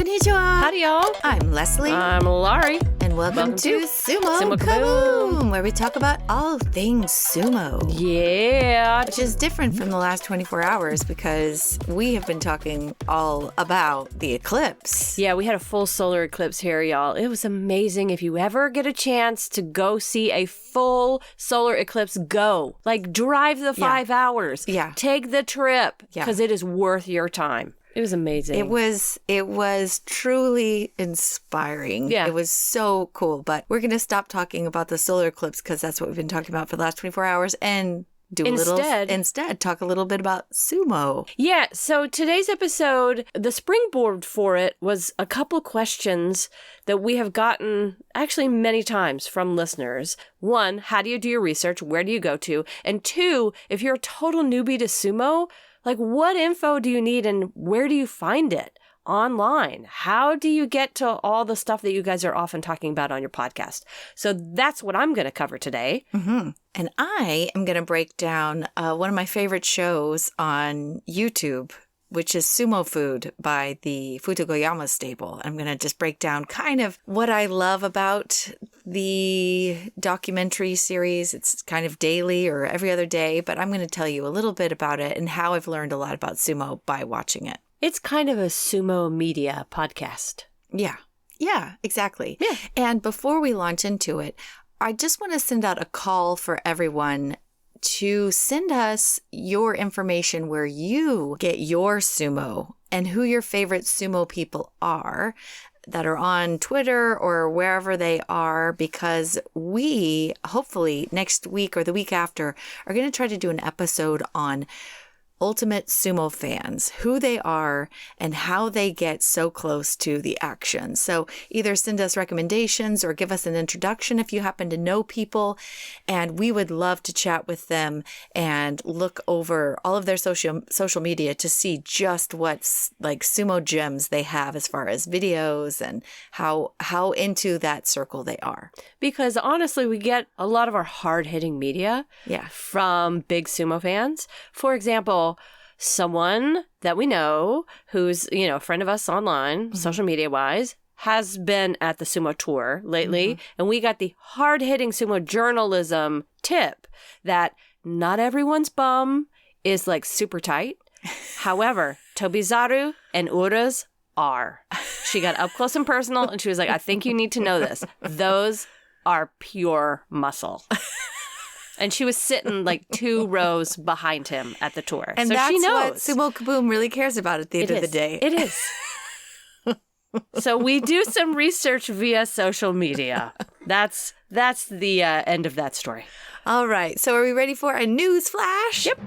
Konnichiwa. Howdy, y'all. I'm Leslie. I'm Laurie. And welcome to Sumo Kaboom, Kaboom, where we talk about all things sumo. Yeah. Which is different from the last 24 hours because we have been talking all about the eclipse. Yeah, we had a full solar eclipse here, y'all. It was amazing. If you ever get a chance to go see a full solar eclipse, go. Like, drive the 5 hours. Yeah. Take the trip. Yeah. Because it is worth your time. It was amazing. It was truly inspiring. Yeah. It was so cool. But we're going to stop talking about the solar eclipse because that's what we've been talking about for the last 24 hours and instead talk a little bit about sumo. Yeah, so today's episode, the springboard for it was a couple questions that we have gotten actually many times from listeners. One, how do you do your research? Where do you go to? And two, if you're a total newbie to sumo, like, what info do you need and where do you find it online? How do you get to all the stuff that you guys are often talking about on your podcast? So that's what I'm going to cover today. Mm-hmm. And I am going to break down one of my favorite shows on YouTube, which is Sumo Food by the Futogoyama stable. I'm going to just break down kind of what I love about the documentary series. It's kind of daily or every other day, but I'm going to tell you a little bit about it and how I've learned a lot about sumo by watching it. It's kind of a sumo media podcast. Yeah, exactly. Yeah. And before we launch into it, I just want to send out a call for everyone to send us your information where you get your sumo and who your favorite sumo people are that are on Twitter or wherever they are, because we hopefully next week or the week after are going to try to do an episode on ultimate sumo fans, who they are and how they get so close to the action. So either send us recommendations or give us an introduction if you happen to know people, and we would love to chat with them and look over all of their social media to see just what's like sumo gems they have as far as videos and how into that circle they are. Because honestly, we get a lot of our hard-hitting media from big sumo fans. For example, someone that we know who's, a friend of us online, social media wise, has been at the sumo tour lately. And we got the hard-hitting sumo journalism tip that not everyone's bum is like super tight. However, Tobizaru and Ura's are. She got up close and personal and she was like, I think you need to know this. Those are pure muscle. And she was sitting like 2 rows behind him at the tour. And so that's she knows. what Sumo Kaboom really cares about at the end of the day. It is. So we do some research via social media. That's the end of that story. All right. So are we ready for a news flash? Yep.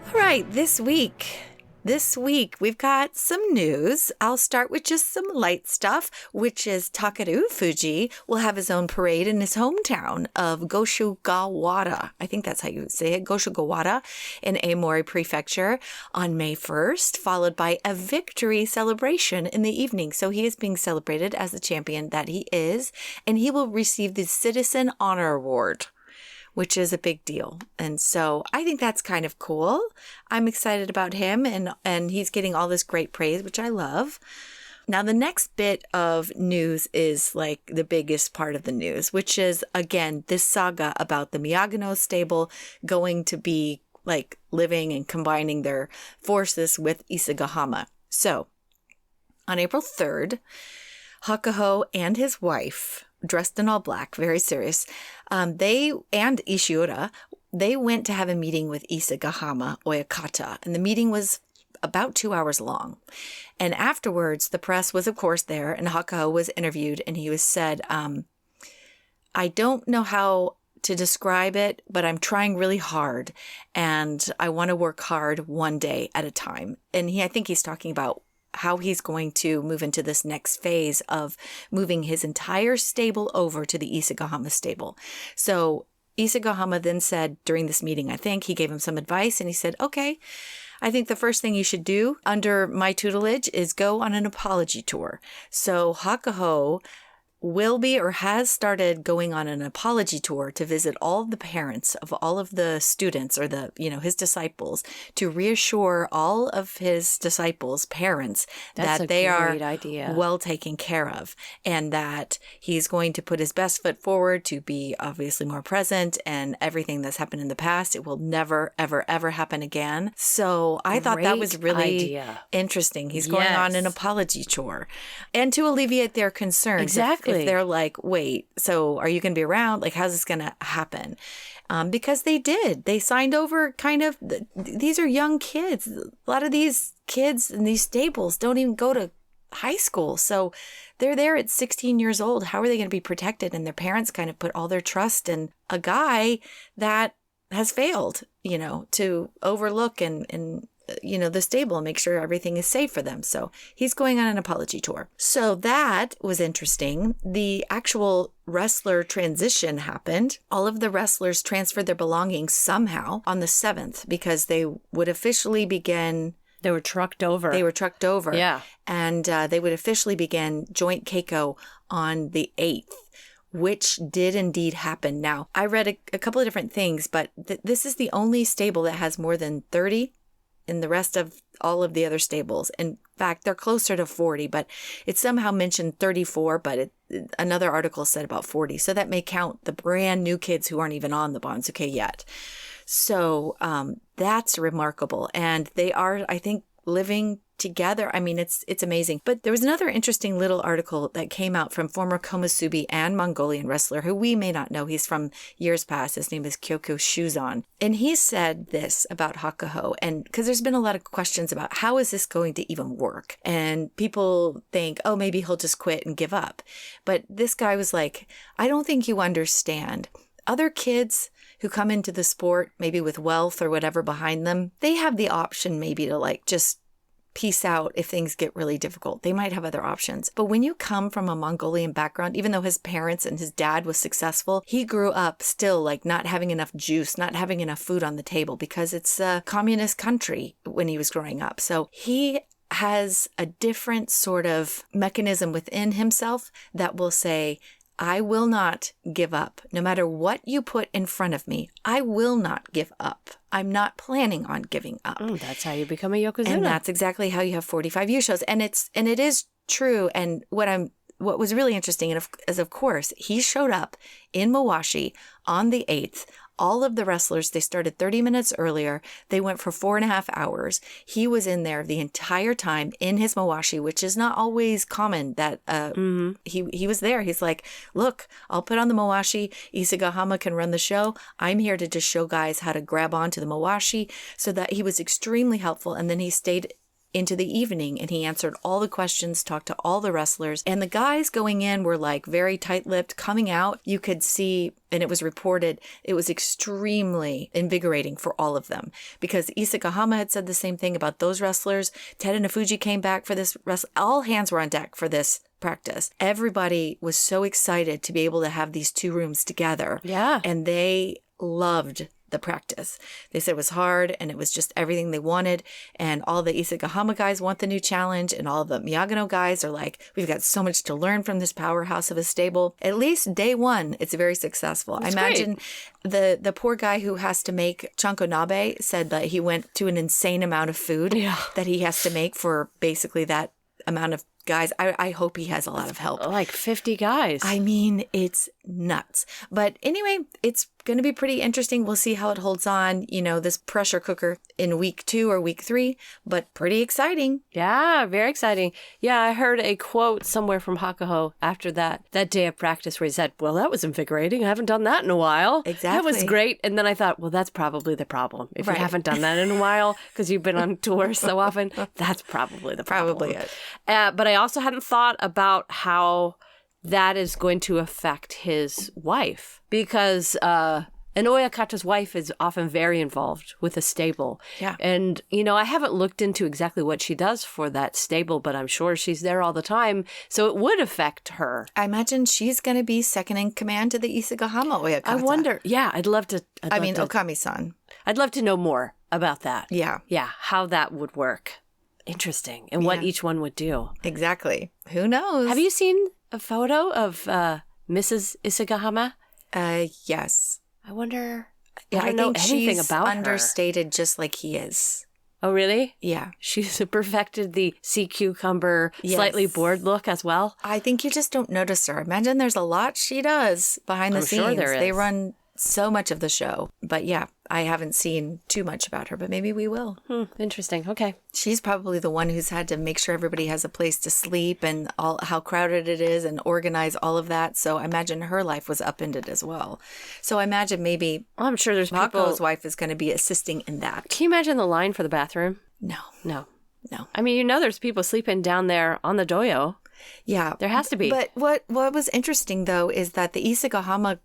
All right. This week, we've got some news. I'll start with just some light stuff, which is Takeru Fuji will have his own parade in his hometown of Goshugawara. I think that's how you say it, Goshugawara in Aomori Prefecture on May 1st, followed by a victory celebration in the evening. So he is being celebrated as the champion that he is, and he will receive the Citizen Honor Award, which is a big deal. And so I think that's kind of cool. I'm excited about him, and he's getting all this great praise, which I love. Now, the next bit of news is like the biggest part of the news, which is, again, this saga about the Miyagano stable going to be like living and combining their forces with Isagahama. So on April 3rd, Hakuho and his wife, dressed in all black, very serious, they and Ishiura, they went to have a meeting with Isagahama Oyakata, and the meeting was about 2 hours long. And afterwards, the press was, of course, there, and Hakuho was interviewed, and he was said, I don't know how to describe it, but I'm trying really hard, and I want to work hard one day at a time. And I think he's talking about how he's going to move into this next phase of moving his entire stable over to the Isagahama stable. So Isagahama then said during this meeting, I think he gave him some advice, and he said, okay, I think the first thing you should do under my tutelage is go on an apology tour. So Hakuho will be or has started going on an apology tour to visit all of the parents of all of the students or his disciples to reassure all of his disciples' parents that they are well taken care of and that he's going to put his best foot forward to be obviously more present, and everything that's happened in the past, it will never, ever, ever happen again. So I thought that was really interesting. He's going on an apology tour and to alleviate their concerns. Exactly. If they're like, wait, so are you going to be around? Like, how's this going to happen? Because they did. They signed over these are young kids. A lot of these kids in these stables don't even go to high school. So they're there at 16 years old. How are they going to be protected? And their parents kind of put all their trust in a guy that has failed, to overlook and the stable and make sure everything is safe for them. So he's going on an apology tour. So that was interesting. The actual wrestler transition happened. All of the wrestlers transferred their belongings somehow on the 7th because they would officially begin. They were trucked over. Yeah. And they would officially begin joint Keiko on the 8th. Which did indeed happen. Now, I read a couple of different things, but this is the only stable that has more than 30 in the rest of all of the other stables. In fact, they're closer to 40, but it somehow mentioned 34, but another article said about 40. So that may count the brand new kids who aren't even on the Bonsuke yet. So that's remarkable. And they are, I think, living together. I mean, it's amazing. But there was another interesting little article that came out from former Komusubi and Mongolian wrestler who we may not know. He's from years past. His name is Kyoko Shuzan. And he said this about Hakuho. And because there's been a lot of questions about how is this going to even work? And people think, oh, maybe he'll just quit and give up. But this guy was like, I don't think you understand. Other kids who come into the sport, maybe with wealth or whatever behind them, they have the option maybe to just peace out if things get really difficult. They might have other options. But when you come from a Mongolian background, even though his parents and his dad was successful, he grew up still not having enough juice, not having enough food on the table because it's a communist country when he was growing up. So he has a different sort of mechanism within himself that will say, I will not give up. No matter what you put in front of me, I will not give up. I'm not planning on giving up. That's how you become a Yokozuna. And that's exactly how you have 45 Yushos. And it is true. And what was really interesting is, of course, he showed up in Mawashi on the 8th. All of the wrestlers, they started 30 minutes earlier. They went for 4.5 hours. He was in there the entire time in his Mawashi, which is not always common that he was there. He's like, look, I'll put on the Mawashi. Isagahama can run the show. I'm here to just show guys how to grab onto the Mawashi. So that he was extremely helpful. And then he stayed into the evening and he answered all the questions, talked to all the wrestlers. And the guys going in were very tight-lipped. Coming out, you could see, and it was reported, it was extremely invigorating for all of them because Isagahama had said the same thing about those wrestlers. Ted Fuji came back for this all hands were on deck for this practice. Everybody was so excited to be able to have these two rooms together. Yeah. And they loved the practice. They said it was hard and it was just everything they wanted. And all the Isagahama guys want the new challenge. And all the Miyagano guys are like, we've got so much to learn from this powerhouse of a stable. At least day one, it's very successful. That's I imagine the poor guy who has to make chanko nabe said that he went to an insane amount of food that he has to make for basically that amount of guys. I hope he has a lot of help. Like 50 guys. I mean, it's nuts. But anyway, it's going to be pretty interesting. We'll see how it holds on, this pressure cooker in week 2 or week 3, but pretty exciting. Yeah, very exciting. Yeah, I heard a quote somewhere from Hakuho after that day of practice where he said, well, that was invigorating. I haven't done that in a while. Exactly. That was great. And then I thought, well, that's probably the problem. If you haven't done that in a while because you've been on tour so often, that's probably the problem. Probably it. But I also hadn't thought about how that is going to affect his wife because an oyakata's wife is often very involved with a stable. Yeah. And, I haven't looked into exactly what she does for that stable, but I'm sure she's there all the time. So it would affect her. I imagine she's going to be second in command to the Isagahama oyakata. I wonder. Yeah, I'd love to. Okami-san. I'd love to know more about that. Yeah. Yeah, how that would work. Interesting. And what each one would do. Exactly. Who knows? Have you seen a photo of Mrs. Isagahama? Yes. I wonder. Yeah, I don't know think anything she's about her. understated just like he is. Oh, really? Yeah. She's perfected the sea cucumber, slightly Yes. bored look as well. I think you just don't notice her. Imagine there's a lot she does behind the I'm scenes. sure there is. They run so much of the show. But yeah, I haven't seen too much about her, but maybe we will. Interesting. Okay. She's probably the one who's had to make sure everybody has a place to sleep and all how crowded it is and organize all of that. So I imagine her life was upended as well. So I imagine maybe I'm sure there's Paco's people. wife is going to be assisting in that. Can you imagine the line for the bathroom? No. No. No. I mean, there's people sleeping down there on the doyo. Yeah. There has to be. But what was interesting, though, is that the Isagahama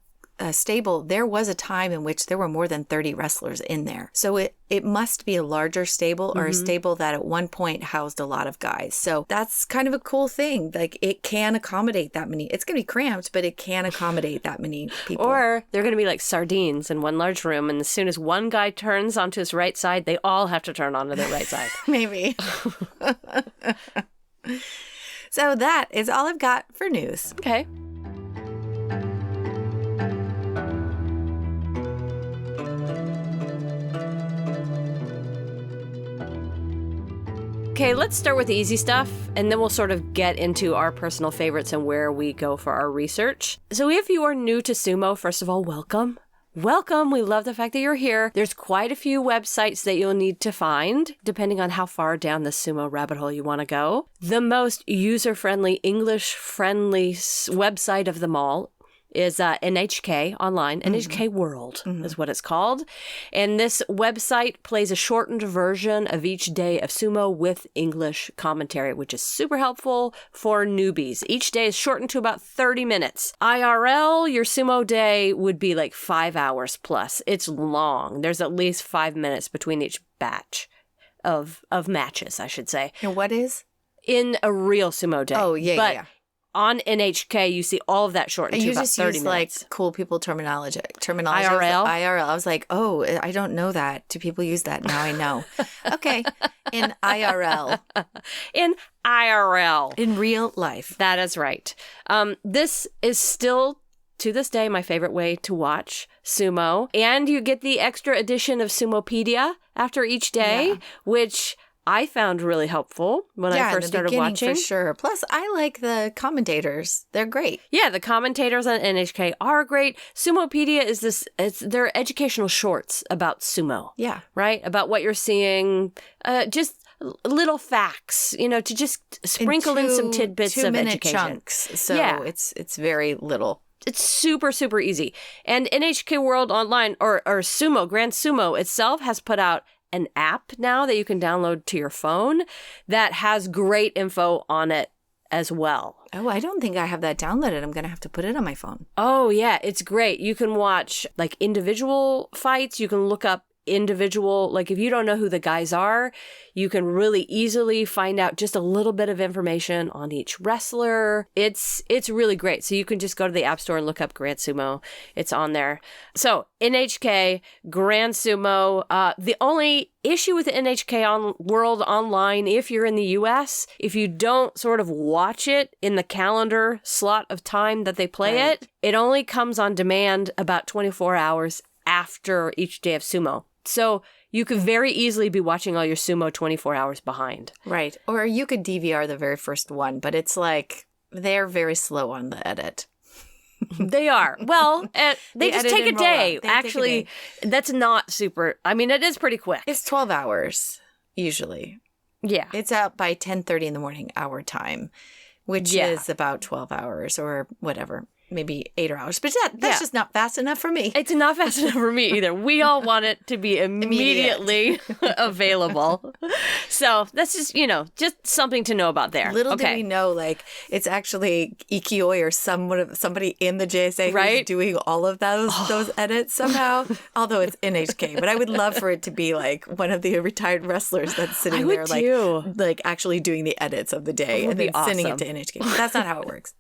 stable, there was a time in which there were more than 30 wrestlers in there. So it must be a larger stable or a stable that at one point housed a lot of guys. So that's kind of a cool thing. Like it can accommodate that many. It's going to be cramped, but it can accommodate that many people. Or they're going to be like sardines in one large room. And as soon as one guy turns onto his right side, they all have to turn onto their right side. Maybe. So that is all I've got for news. Okay. Okay, let's start with the easy stuff, and then we'll sort of get into our personal favorites and where we go for our research. So if you are new to sumo, first of all, welcome. Welcome. We love the fact that you're here. There's quite a few websites that you'll need to find, depending on how far down the sumo rabbit hole you want to go. The most user-friendly, English-friendly website of them all is NHK online. NHK World is what it's called. And this website plays a shortened version of each day of sumo with English commentary, which is super helpful for newbies. Each day is shortened to about 30 minutes. IRL, your sumo day would be like 5 hours plus. It's long. There's at least 5 minutes between each batch of matches, I should say. And what is? In a real sumo day. Oh, yeah, but yeah. On NHK, you see all of that shortened to about 30 minutes. Like cool people terminology. IRL? IRL. I was like, oh, I don't know that. Do people use that? Now I know. Okay. In IRL. In IRL. In real life. That is right. This is still, to this day, my favorite way to watch sumo. And you get the extra edition of Sumopedia after each day, which I found really helpful when I first started watching. For sure. Plus, I like the commentators. They're great. Yeah, the commentators on NHK are great. Sumopedia is they're educational shorts about sumo. Yeah. Right? About what you're seeing. Just little facts, to just sprinkle in some tidbits of 2-minute education. chunks. So it's very little. It's super, super easy. And NHK World Online or Sumo, Grand Sumo itself has put out an app now that you can download to your phone that has great info on it as well. Oh, I don't think I have that downloaded. I'm going to have to put it on my phone. Oh, yeah. It's great. You can watch like individual fights. You can look up individual, like if you don't know who the guys are, you can really easily find out just a little bit of information on each wrestler. It's really great. So you can just go to the App Store and look up Grand Sumo. It's on there. So NHK, Grand Sumo. The only issue with the NHK World Online, if you're in the US, if you don't sort of watch it in the calendar slot of time that they play it, it only comes on demand about 24 hours after each day of sumo. So you could very easily be watching all your sumo 24 hours behind. Right. Or you could DVR the very first one, but it's like they're very slow on the edit. They are. Well, they just take a day. Actually, that's not super. I mean, it is pretty quick. It's 12 hours, usually. Yeah. It's out by 10:30 in the morning, our time, which is about 12 hours or whatever. Maybe 8 hours. But that's just not fast enough for me. It's not fast enough for me either. We all want it to be immediately available. So that's just, just something to know about there. Little do we know, like, it's actually Ikioi or somebody in the JSA who's doing all of those edits somehow. Although it's NHK. But I would love for it to be like one of the retired wrestlers that's sitting there like actually doing the edits of the day and then sending it to NHK. But that's not how it works.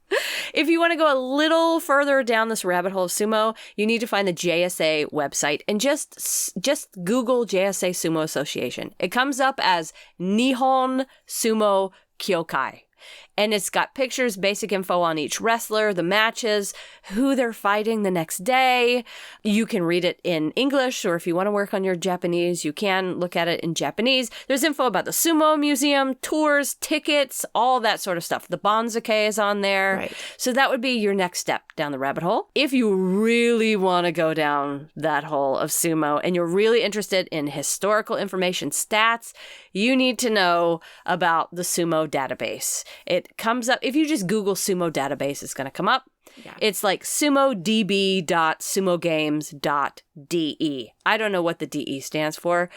If you want to go a little further down this rabbit hole of sumo, you need to find the JSA website and just Google JSA Sumo Association. It comes up as Nihon Sumo Kyokai. And it's got pictures, basic info on each wrestler, the matches, who they're fighting the next day. You can read it in English, or if you want to work on your Japanese, you can look at it in Japanese. There's info about the Sumo Museum, tours, tickets, all that sort of stuff. The Banzuke is on there. Right. So that would be your next step down the rabbit hole. If you really want to go down that hole of sumo and you're really interested in historical information, stats, you need to know about the sumo database. It comes up, if you just Google sumo database, it's going to come up. Yeah. It's like sumodb.sumogames.de. I don't know what the DE stands for,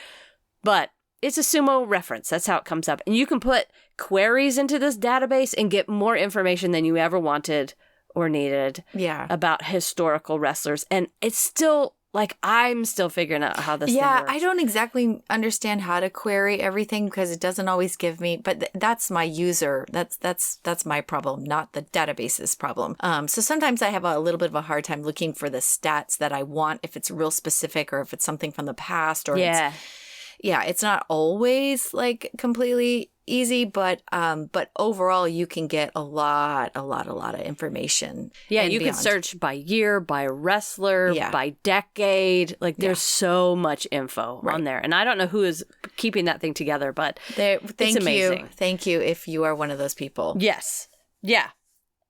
but it's a sumo reference. That's how it comes up. And you can put queries into this database and get more information than you ever wanted or needed about historical wrestlers. And it's still, like, I'm still figuring out how this thing works. I don't exactly understand how to query everything because it doesn't always give me, but that's my user. That's my problem, not the database's problem. So sometimes I have a little bit of a hard time looking for the stats that I want, if it's real specific or if it's something from the past or it's not always like completely easy, but overall you can get a lot of information. Yeah, you can search by year, by wrestler, by decade. Like there's so much info on there. And I don't know who is keeping that thing together, but it's amazing. Thank you if you are one of those people. Yes. Yeah.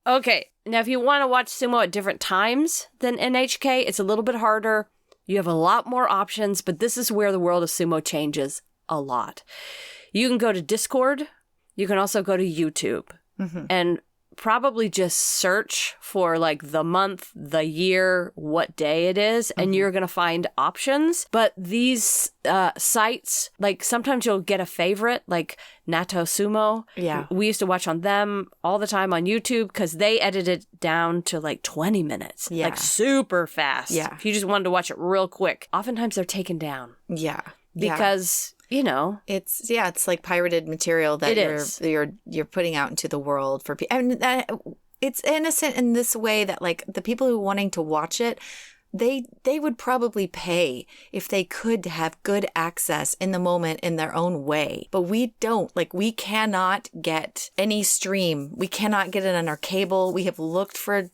Okay. Now, if you want to watch sumo at different times than NHK, it's a little bit harder. You have a lot more options, but this is where the world of sumo changes a lot. You can go to Discord. You can also go to YouTube and probably just search for like the month, the year, what day it is, and you're going to find options. But these sites, like sometimes you'll get a favorite, like Nato Sumo. Yeah. We used to watch on them all the time on YouTube because they edit it down to like 20 minutes, like super fast. Yeah. If you just wanted to watch it real quick, oftentimes they're taken down. Yeah. Because... You know, it's like pirated material that you're putting out into the world for people. And it's innocent in this way that like the people who are wanting to watch it, they would probably pay if they could have good access in the moment in their own way. But we don't. Like, we cannot get any stream. We cannot get it on our cable. We have looked for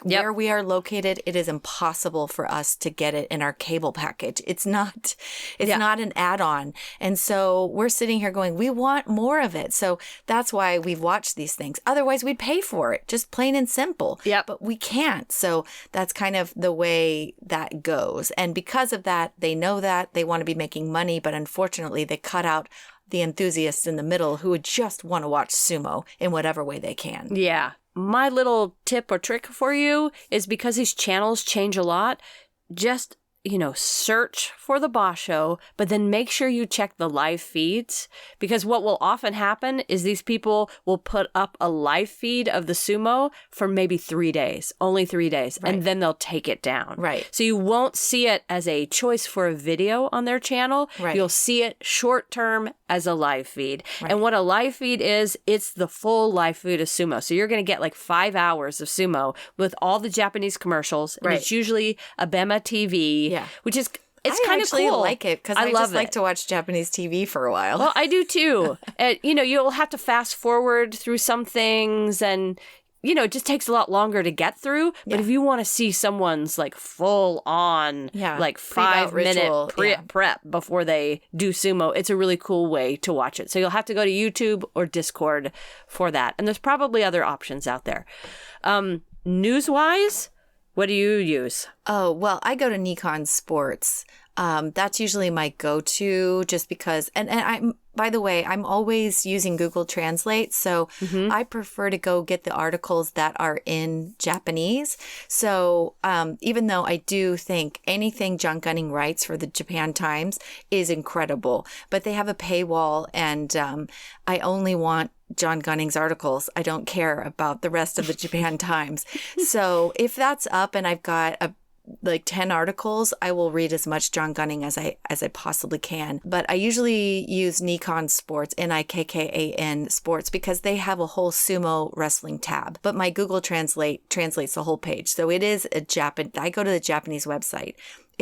where we are located, it is impossible for us to get it in our cable package. It's not an add-on. And so we're sitting here going, we want more of it. So that's why we've watched these things. Otherwise, we'd pay for it, just plain and simple. Yep. But we can't. So that's kind of the way that goes. And because of that, they know that they want to be making money, but unfortunately, they cut out the enthusiasts in the middle who would just want to watch sumo in whatever way they can. Yeah. My little tip or trick for you is because these channels change a lot, just, search for the Basho, but then make sure you check the live feeds, because what will often happen is these people will put up a live feed of the sumo for maybe 3 days, only 3 days, and then they'll take it down. Right. So you won't see it as a choice for a video on their channel. Right. You'll see it short term as a live feed. Right. And what a live feed is, it's the full live feed of sumo. So you're going to get like 5 hours of sumo with all the Japanese commercials. And it's usually Abema TV, which is... It's kind of cool. I actually like it because I just like to watch Japanese TV for a while. Well, I do too. You'll have to fast forward through some things and, it just takes a lot longer to get through. But if you want to see someone's like full on, like 5-minute prep before they do sumo, it's a really cool way to watch it. So you'll have to go to YouTube or Discord for that. And there's probably other options out there. News-wise, what do you use? Oh, well, I go to Nikon Sports. That's usually my go-to just because, and I'm, by the way, I'm always using Google Translate. So I prefer to go get the articles that are in Japanese. So even though I do think anything John Gunning writes for the Japan Times is incredible, but they have a paywall and I only want John Gunning's articles. I don't care about the rest of the Japan Times. So if that's up and I've got 10 articles, I will read as much John Gunning as I possibly can. But I usually use Nikon Sports, Nikkan Sports, because they have a whole sumo wrestling tab. But my Google Translate translates the whole page. So it is I go to the Japanese website.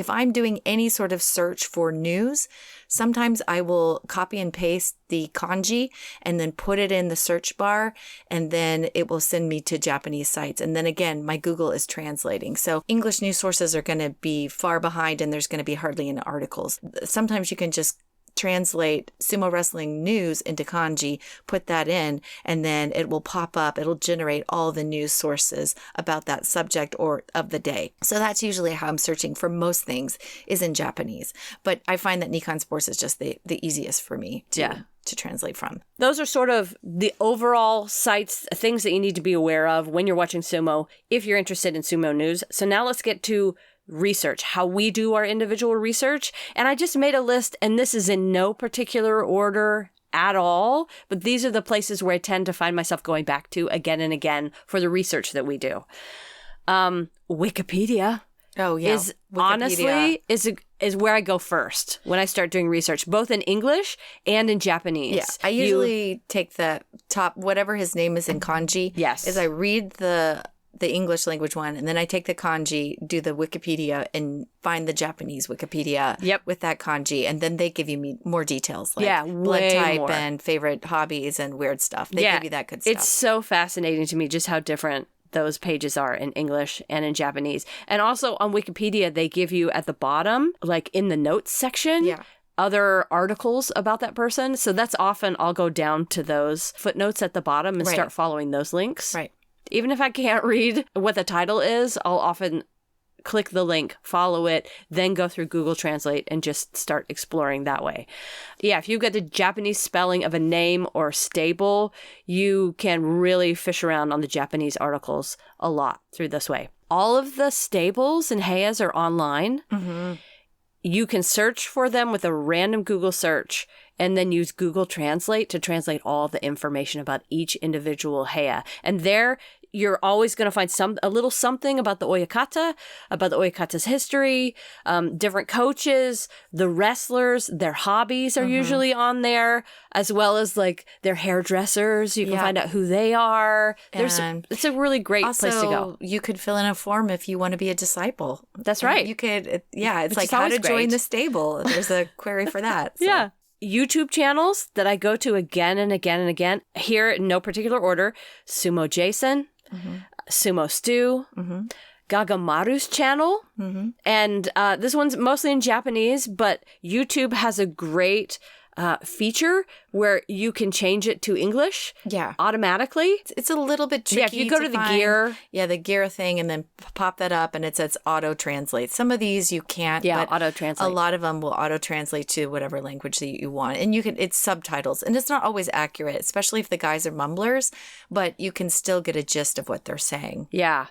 if I'm doing any sort of search for news, sometimes I will copy and paste the kanji and then put it in the search bar, and then it will send me to Japanese sites. And then again, my Google is translating. So English news sources are going to be far behind, and there's going to be hardly any articles. Sometimes you can just translate sumo wrestling news into kanji, put that in, and then it will pop up. It'll generate all the news sources about that subject or of the day. So that's usually how I'm searching for most things, is in Japanese. But I find that Nikon Sports is just the easiest for me to translate from. Those are sort of the overall sites, things that you need to be aware of when you're watching sumo, if you're interested in sumo news. So now let's get to research, how we do our individual research. And I just made a list, and this is in no particular order at all, but these are the places where I tend to find myself going back to again and again for the research that we do. Wikipedia. Oh, yeah. Is honestly is where I go first when I start doing research, both in English and in Japanese. Yeah, I usually take the top, whatever his name is in kanji. Yes. Is I read the English language one, and then I take the kanji, do the Wikipedia, and find the Japanese Wikipedia with that kanji, and then they give you more details, like blood type more. And favorite hobbies and weird stuff. They give you that good stuff. It's so fascinating to me just how different those pages are in English and in Japanese. And also on Wikipedia, they give you at the bottom, like in the notes section, other articles about that person. So that's often I'll go down to those footnotes at the bottom and start following those links. Right. Even if I can't read what the title is, I'll often click the link, follow it, then go through Google Translate and just start exploring that way. Yeah, if you get the Japanese spelling of a name or stable, you can really fish around on the Japanese articles a lot through this way. All of the stables and heias are online. Mm-hmm. You can search for them with a random Google search and then use Google Translate to translate all the information about each individual heia. And there, you're always going to find a little something about the oyakata's history, different coaches, the wrestlers, their hobbies are usually on there, as well as like their hairdressers. You can find out who they are. It's a really great place to go. You could fill in a form if you want to be a disciple. That's right. You could, it's like how to join the stable. There's a query for that. So. Yeah. YouTube channels that I go to again and again and again, here in no particular order: Sumo Jason, Sumo Stew, Gagamaru's channel. And this one's mostly in Japanese, but YouTube has a great feature where you can change it to English automatically. It's a little bit tricky. Yeah, if you go to the gear. Yeah, the gear thing, and then pop that up, and it says auto-translate. Some of these you can't, but auto-translate. A lot of them will auto-translate to whatever language that you want. And it's subtitles, and it's not always accurate, especially if the guys are mumblers, but you can still get a gist of what they're saying. Yeah.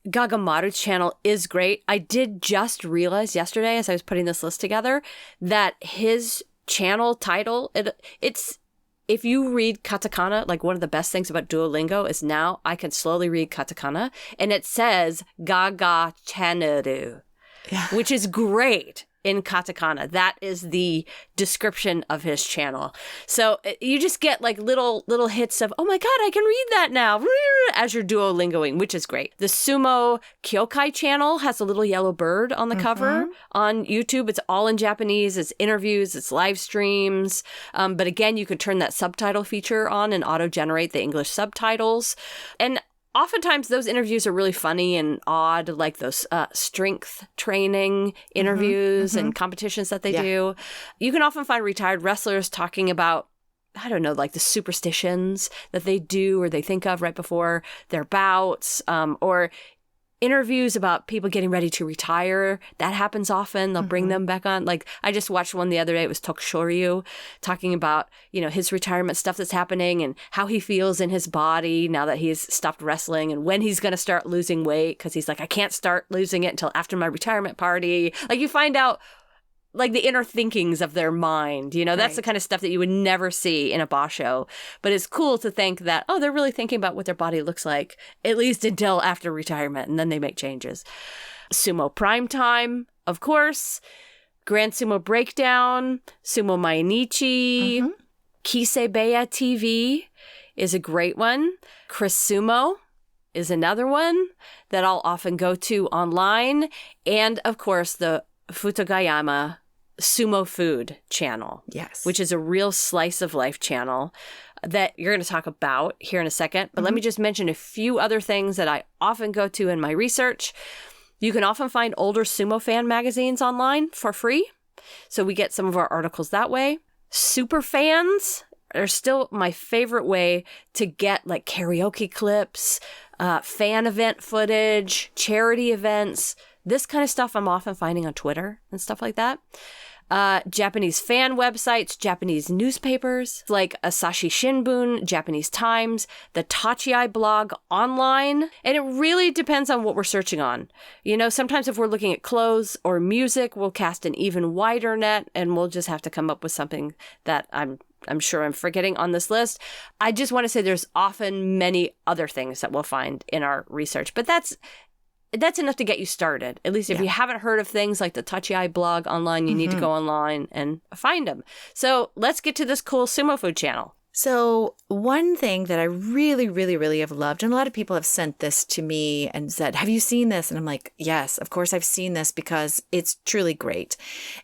Gagamaru's channel is great. I did just realize yesterday as I was putting this list together that his channel title, it's if you read katakana, like one of the best things about Duolingo is now I can slowly read katakana, and it says Gaga Channel, which is great in katakana. That is the description of his channel. So you just get like little hits of, oh my God, I can read that now as you're Duolingoing, which is great. The Sumo Kyokai channel has a little yellow bird on the cover on YouTube. It's all in Japanese. It's interviews, it's live streams. But again, you could turn that subtitle feature on and auto-generate the English subtitles. And oftentimes those interviews are really funny and odd, like those strength training interviews and competitions that they do. You can often find retired wrestlers talking about, I don't know, like the superstitions that they do or they think of right before their bouts, or interviews about people getting ready to retire. That happens often. They'll bring them back on. Like I just watched one the other day. It was Tokushoryu talking about, his retirement stuff that's happening and how he feels in his body now that he's stopped wrestling and when he's going to start losing weight. Cause he's like, I can't start losing it until after my retirement party. Like you find out like the inner thinkings of their mind, that's the kind of stuff that you would never see in a basho. But it's cool to think that, they're really thinking about what their body looks like, at least until after retirement, and then they make changes. Sumo Prime Time, of course. Grand Sumo Breakdown, Sumo Mainichi, Kisebeya TV is a great one. Chris Sumo is another one that I'll often go to online. And of course, the Futagayama Sumo Food channel. Yes. Which is a real slice of life channel that you're going to talk about here in a second. But let me just mention a few other things that I often go to in my research. You can often find older sumo fan magazines online for free. So we get some of our articles that way. Super fans are still my favorite way to get like karaoke clips, fan event footage, charity events. This kind of stuff I'm often finding on Twitter and stuff like that. Japanese fan websites, Japanese newspapers like Asahi Shimbun, Japanese Times, the Tachiai blog online. And it really depends on what we're searching on. You know, sometimes if we're looking at clothes or music, we'll cast an even wider net and we'll just have to come up with something that I'm sure I'm forgetting on this list. I just want to say there's often many other things that we'll find in our research, but that's enough to get you started. At least if you haven't heard of things like the Tachiai blog online, you need to go online and find them. So let's get to this cool sumo food channel. So one thing that I really, really, really have loved, and a lot of people have sent this to me and said, have you seen this? And I'm like, yes, of course I've seen this because it's truly great.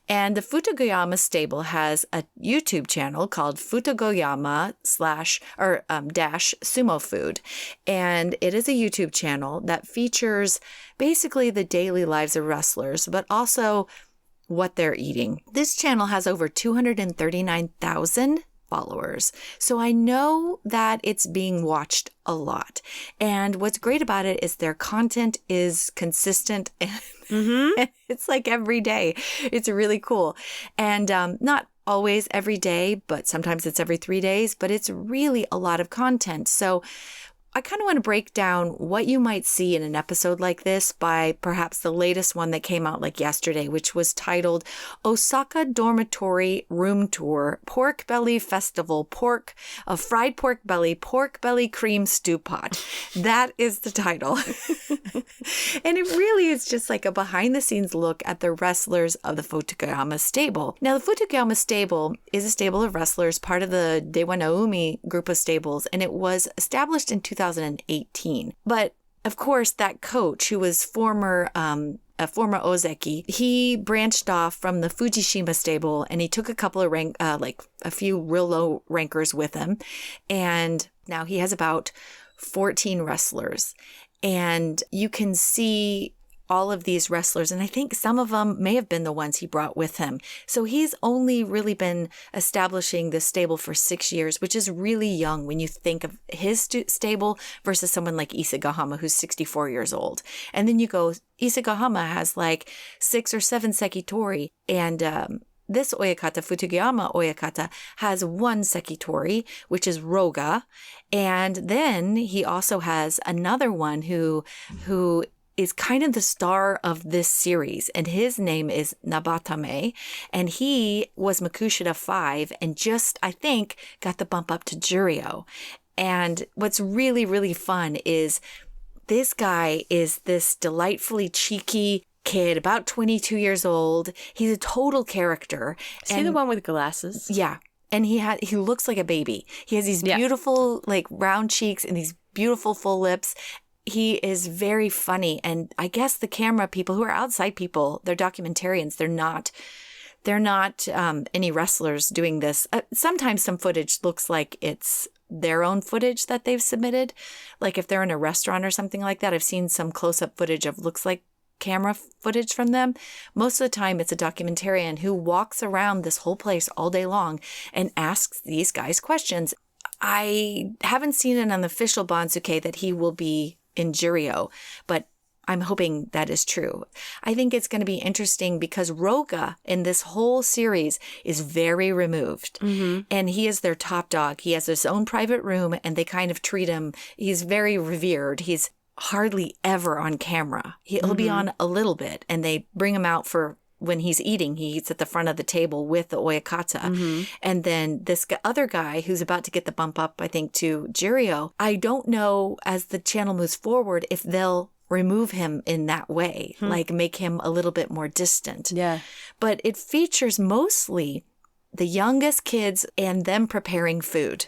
And the Futagayama stable has a YouTube channel called Futagayama dash Sumo Food. And it is a YouTube channel that features basically the daily lives of wrestlers, but also what they're eating. This channel has over 239,000 followers. So I know that it's being watched a lot. And what's great about it is their content is consistent and it's like every day. It's really cool. And not always every day, but sometimes it's every 3 days, but it's really a lot of content. So I kind of want to break down what you might see in an episode like this by perhaps the latest one that came out like yesterday, which was titled Osaka Dormitory Room Tour, Pork Belly Festival, Fried Pork Belly Cream Stew Pot. That is the title. And it really is just like a behind the scenes look at the wrestlers of the Futagayama stable. Now, the Futagayama stable is a stable of wrestlers, part of the Dewa Naomi group of stables, and it was established in 2018. But of course, that coach who was a former Ozeki, he branched off from the Fujishima stable and he took a couple of a few real low rankers with him. And now he has about 14 wrestlers. And you can see all of these wrestlers, and I think some of them may have been the ones he brought with him. So he's only really been establishing this stable for 6 years, which is really young when you think of his stable versus someone like Isagahama, who's 64 years old. And then you go, Isagahama has like 6 or 7 sekitori, and this oyakata, Futagayama oyakata, has 1 sekitori, which is Roga. And then he also has another one who is kind of the star of this series, and his name is Nabatame, and he was Makushita 5 and just, I think, got the bump up to Juryo. And what's really, really fun is this guy is this delightfully cheeky kid, about 22 years old. He's a total character. Is he the one with glasses? Yeah. And he looks like a baby. He has these beautiful, like, round cheeks and these beautiful full lips. He is very funny. And I guess the camera people who are outside people, they're documentarians. They're not any wrestlers doing this. Sometimes some footage looks like it's their own footage that they've submitted. Like if they're in a restaurant or something like that, I've seen some close-up footage of looks like camera footage from them. Most of the time it's a documentarian who walks around this whole place all day long and asks these guys questions. I haven't seen it on the official Banzuke that he will be in Juryo, but I'm hoping that is true. I think it's going to be interesting because Roga in this whole series is very removed, and he is their top dog. He has his own private room and they kind of treat him, he's very revered. He's hardly ever on camera. He'll be on a little bit and they bring him out for when he's eating. He eats at the front of the table with the oyakata. And then this other guy who's about to get the bump up, I think, to Juryo, I don't know as the channel moves forward if they'll remove him in that way, like make him a little bit more distant. Yeah. But it features mostly the youngest kids and them preparing food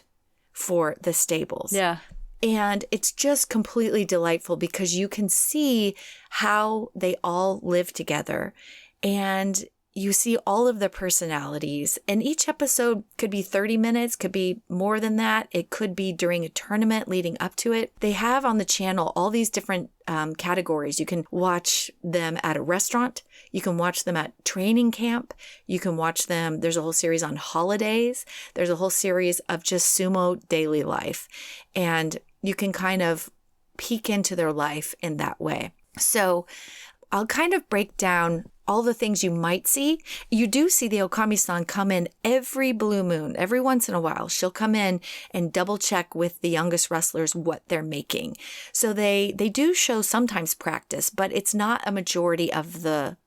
for the stables. Yeah. And it's just completely delightful because you can see how they all live together. And you see all of the personalities, and each episode could be 30 minutes, could be more than that. It could be during a tournament leading up to it. They have on the channel all these different categories. You can watch them at a restaurant. You can watch them at training camp. You can watch them. There's a whole series on holidays. There's a whole series of just sumo daily life. And you can kind of peek into their life in that way. So I'll kind of break down all the things you might see. You do see the Okami-san come in every blue moon. Every once in a while, she'll come in and double check with the youngest wrestlers what they're making. So they do show sometimes practice, but it's not a majority of the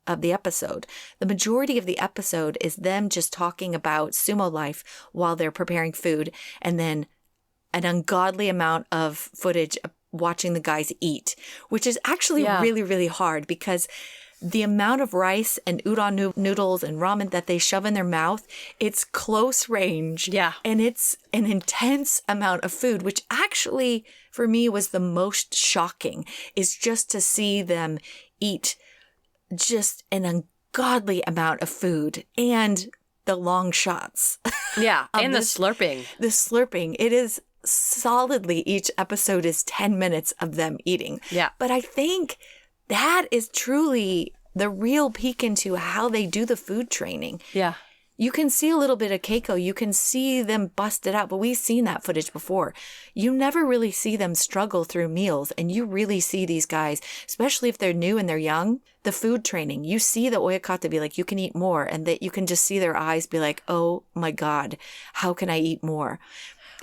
episode. The majority of the episode is them just talking about sumo life while they're preparing food, and then an ungodly amount of footage of watching the guys eat, which is actually really, really hard because the amount of rice and udon noodles and ramen that they shove in their mouth, it's close range. Yeah. And it's an intense amount of food, which actually for me was the most shocking, is just to see them eat just an ungodly amount of food and the long shots. Yeah. And the slurping. The slurping. It is solidly, each episode is 10 minutes of them eating. Yeah. But I think that is truly the real peek into how they do the food training. Yeah. You can see a little bit of Keiko. You can see them bust it out, but we've seen that footage before. You never really see them struggle through meals, and you really see these guys, especially if they're new and they're young, the food training. You see the oyakata be like, you can eat more, and that you can just see their eyes be like, oh my God, how can I eat more?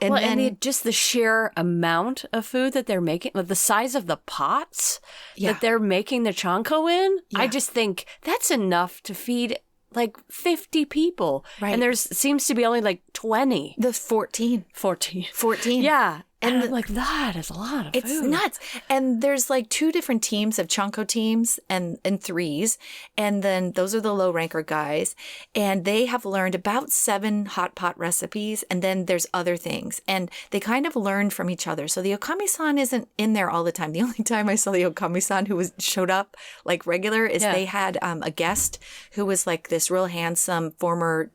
And well, then, and just the sheer amount of food that they're making, like the size of the pots that they're making the chanko in, I just think that's enough to feed like 50 people. Right. And seems to be only like 20. The 14. 14. Yeah. And I'm like, that is a lot of food. It's nuts. And there's like 2 different teams of Chanko teams and threes. And then those are the low ranker guys. And they have learned about 7 hot pot recipes. And then there's other things. And they kind of learn from each other. So the Okami-san isn't in there all the time. The only time I saw the Okami-san who showed up like regular is they had a guest who was like this real handsome former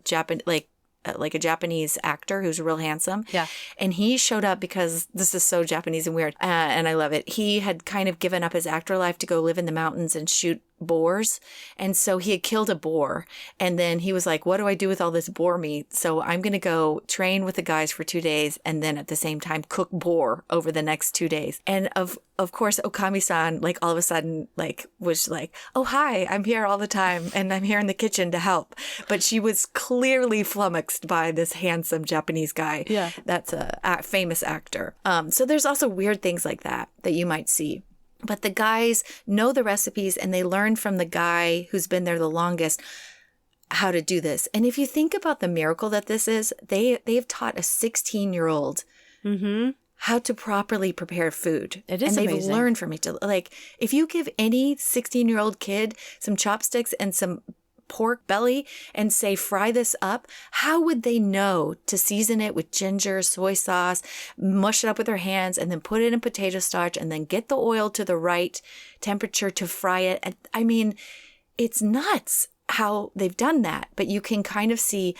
like a Japanese actor who's real handsome. Yeah. And he showed up because this is so Japanese and weird. And I love it. He had kind of given up his actor life to go live in the mountains and shoot boars. And so he had killed a boar. And then he was like, what do I do with all this boar meat? So I'm going to go train with the guys for 2 days and then at the same time cook boar over the next 2 days. And of course, Okami-san, like all of a sudden, like was like, oh, hi, I'm here all the time. And I'm here in the kitchen to help. But she was clearly flummoxed by this handsome Japanese guy. Yeah. That's a famous actor. So there's also weird things like that you might see. But the guys know the recipes and they learn from the guy who's been there the longest how to do this. And if you think about the miracle that this is, they've taught a 16-year-old how to properly prepare food. It is amazing. And they've learned from each other. Like if you give any 16-year-old kid some chopsticks and some pork belly and say, fry this up, how would they know to season it with ginger, soy sauce, mush it up with their hands, and then put it in potato starch and then get the oil to the right temperature to fry it? And, I mean, it's nuts how they've done that, but you can kind of see,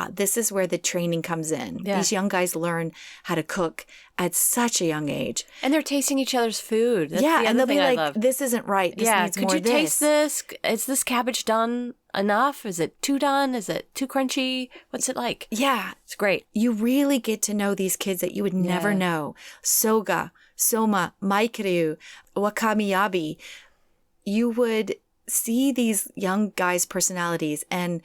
this is where the training comes in. Yeah. These young guys learn how to cook at such a young age. And they're tasting each other's food. That's and they'll be like, this isn't right. This needs more of this. Could you taste this? Is this cabbage done enough? Is it too done? Is it too crunchy? What's it like? Yeah. It's great. You really get to know these kids that you would never know. Soga, Soma, Maikiryu, Wakamiyabi. You would see these young guys' personalities, and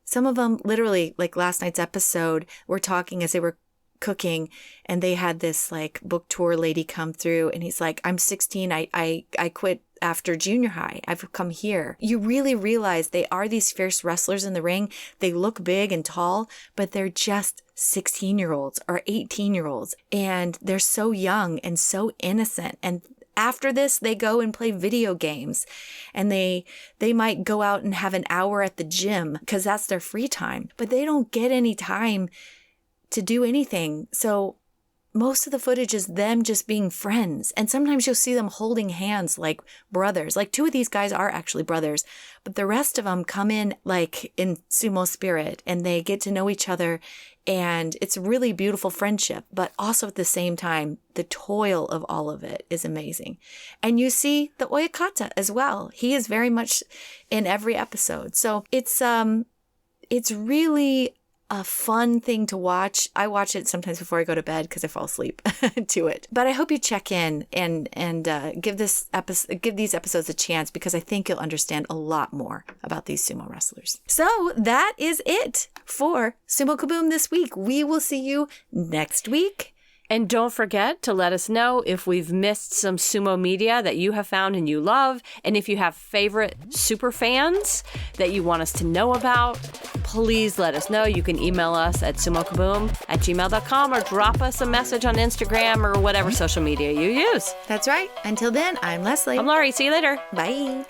some of them literally, like last night's episode, were talking as they were cooking, and they had this like book tour lady come through, and he's like, I'm 16, I quit after junior high, I've come here. You really realize they are these fierce wrestlers in the ring. They look big and tall, but they're just 16-year-olds or 18-year-olds, and they're so young and so innocent. And after this, they go and play video games, and they might go out and have an hour at the gym because that's their free time, but they don't get any time to do anything. So most of the footage is them just being friends. And sometimes you'll see them holding hands like brothers. Like 2 of these guys are actually brothers, but the rest of them come in like in sumo spirit and they get to know each other. And it's really beautiful friendship, but also at the same time, the toil of all of it is amazing. And you see the Oyakata as well. He is very much in every episode. So it's really a fun thing to watch. I watch it sometimes before I go to bed because I fall asleep to it. But I hope you check in and give these episodes a chance, because I think you'll understand a lot more about these sumo wrestlers. So that is it for Sumo Kaboom this week. We will see you next week. And don't forget to let us know if we've missed some sumo media that you have found and you love. And if you have favorite super fans that you want us to know about, please let us know. You can email us at sumokaboom@gmail.com or drop us a message on Instagram or whatever social media you use. That's right. Until then, I'm Leslie. I'm Laurie. See you later. Bye.